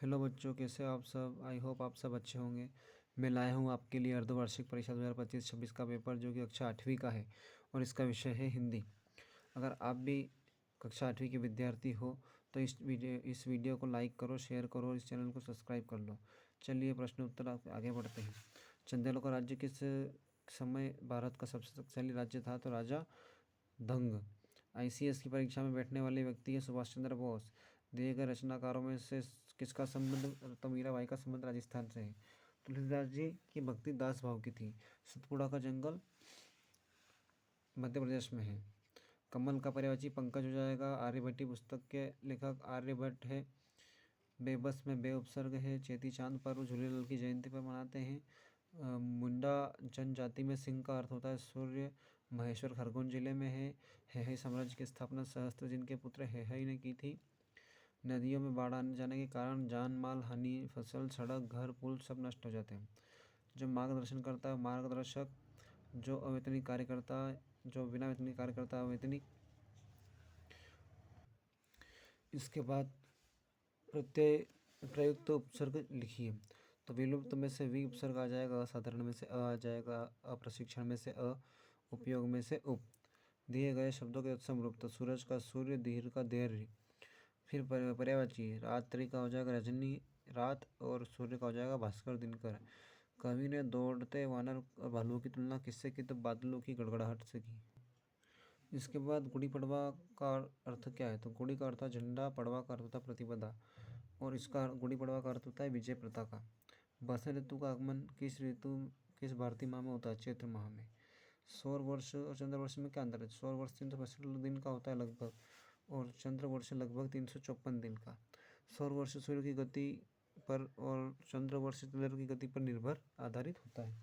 Hello बच्चों, कैसे हो आप सब। आई होप आप सब अच्छे होंगे। मैं लाया हूँ आपके लिए अर्धवार्षिक परीक्षा 2025-26 का पेपर, जो कि कक्षा 8वीं का है और इसका विषय है हिंदी। अगर आप भी कक्षा 8वीं के विद्यार्थी हो तो इस वीडियो को लाइक करो, शेयर करो और इस चैनल को सब्सक्राइब कर लो। चलिए प्रश्न उत्तर आगे बढ़ते हैं। चंदेलों का राज्य किस समय भारत का सबसे शक्तिशाली राज्य था? तो राजा धंग। ICS की परीक्षा में बैठने वाले व्यक्ति है सुभाष चंद्र बोस। दिए गए रचनाकारों में से किसका संबंध, तो मीराबाई का संबंध राजस्थान से है। तुलसीदास जी की भक्ति दास भाव की थी। सतपुड़ा का जंगल मध्य प्रदेश में है। कमल का पर्यायवाची पंकज हो जाएगा। आर्यभट्टी पुस्तक के लेखक आर्यभट्ट है। बेबस में बे उपसर्ग है। चेती चांद पर्व झूलेलाल की जयंती पर मनाते हैं। मुंडा जनजाति में सिंह का अर्थ होता है सूर्य। महेश्वर खरगोन जिले में है। हेहई साम्राज्य की स्थापना सहस्त्र जिनके पुत्र हेहई ने की थी। नदियों में बाढ़ आने जाने के कारण जान माल हानि, फसल, सड़क, घर, पुल सब नष्ट हो जाते हैं। जो मार्गदर्शन करता है मार्गदर्शक। जो अवैतनिक कार्य करता है, जो बिना वैतनिक कार्य करता है अवैतनिक। इसके बाद प्रत्यय प्रयुक्त उपसर्ग लिखिए। तो विलुप्त में से वि उपसर्ग आ जाएगा, असाधारण में से अ आ जाएगा, अप्रशिक्षण में से अ, उपयोग में से उप। दिए गए शब्दों के तत्सम रूप। तो सूरज का सूर्य, धीर का धैर्य। फिर पर्यायवाची रात्रि का हो जाएगा रजनी रात और सूर्य का हो जाएगा भास्कर दिनकर। कवि ने दौड़ते वानर और भालुओं की तुलना किससे की? तो बादलों की गड़गड़ाहट से की। इसके बाद गुड़ी पड़वा का अर्थ क्या है? तो गुड़ी का अर्थ है झंडा, पड़वा का अर्थ होता है प्रतिपदा और इसका गुड़ी पड़वा का अर्थ होता है विजय पताका। बसंत ऋतु का आगमन किस भारतीय माह में होता है? चैत्र माह में। सौर वर्ष और चंद्र वर्ष में क्या अंतर है? सौर वर्ष 365 दिन का होता है लगभग और चंद्र वर्ष लगभग 354 दिन का। सौर वर्ष सूर्य की गति पर और चंद्र वर्ष चंद्र की गति पर निर्भर आधारित होता है।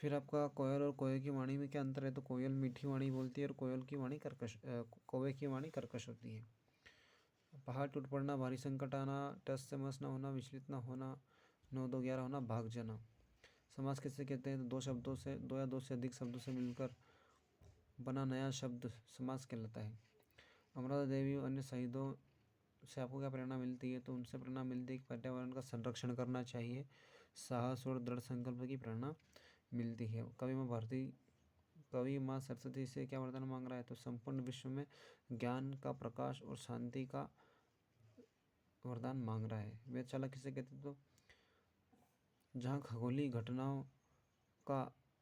फिर आपका कोयल और कोए की वाणी में क्या अंतर है? तो कोयल मीठी वाणी बोलती है और कोयल की वाणी कौवे की वाणी कर्कश होती है। पहाड़ टूट पड़ना, भारी संकट आना, टस से मस न होना, विचलित न होना, 9 2 11 होना, भाग जाना। समास किससे कहते हैं? तो दो या दो से अधिक शब्दों से मिलकर बना नया शब्द समास कहलाता है। अमृता देवी और अन्य शहीदों से आपको क्या प्रेरणा मिलती है? तो उनसे प्रेरणा मिलती है कि पर्यावरण का संरक्षण करना चाहिए। साहस और दृढ़ संकल्प की प्रेरणा मिलती है। कवि माँ सरस्वती से क्या वरदान मांग रहा है? तो संपूर्ण विश्व में ज्ञान का प्रकाश और शांति का वरदान मांग रहा है। वेधशाला किसे कहते हैं? तो जहाँ खगोलीय घटनाओं का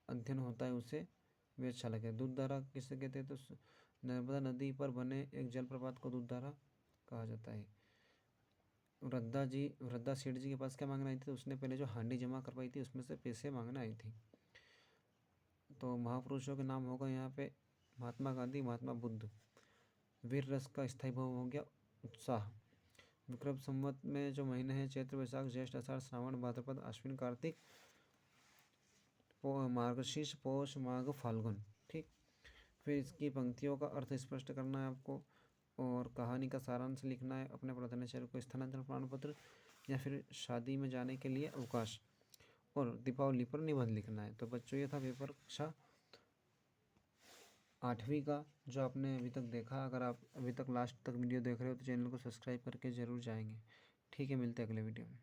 अध्ययन होता है उसे वेधशाला कहते हैं। दूधधारा किसे कहते हैं? तो नर्मदा नदी पर बने एक जलप्रपात को दूधधारा कहा जाता है। वृद्धा सेठ जी के पास क्या मांगने आई थी? तो उसने पहले जो हांडी जमा करवाई थी उसमें से पैसे मांगने आई थी। तो महापुरुषों के नाम होगा यहाँ पे महात्मा गांधी, महात्मा बुद्ध। वीर रस का स्थायी भाव हो गया उत्साह। विक्रम संवत में जो महीने हैं चैत्र, वैशाख, ज्येष्ठ, आषाढ़, श्रावण, भाद्रपद, आश्विन, कार्तिक, मार्गशीर्ष, पौष, माघ, फाल्गुन। ठीक। फिर इसकी पंक्तियों का अर्थ स्पष्ट करना है आपको और कहानी का सारांश लिखना है। अपने प्रार्थनाचार्य को स्थानांतरण प्रमाण पत्र या फिर शादी में जाने के लिए अवकाश और दीपावली पर निबंध लिखना है। तो बच्चों, ये था पेपर कक्षा 8वीं का जो आपने अभी तक देखा। अगर आप अभी तक लास्ट तक वीडियो देख रहे हो तो चैनल को सब्सक्राइब करके ज़रूर जाएंगे। ठीक है, मिलते हैं अगले वीडियो में।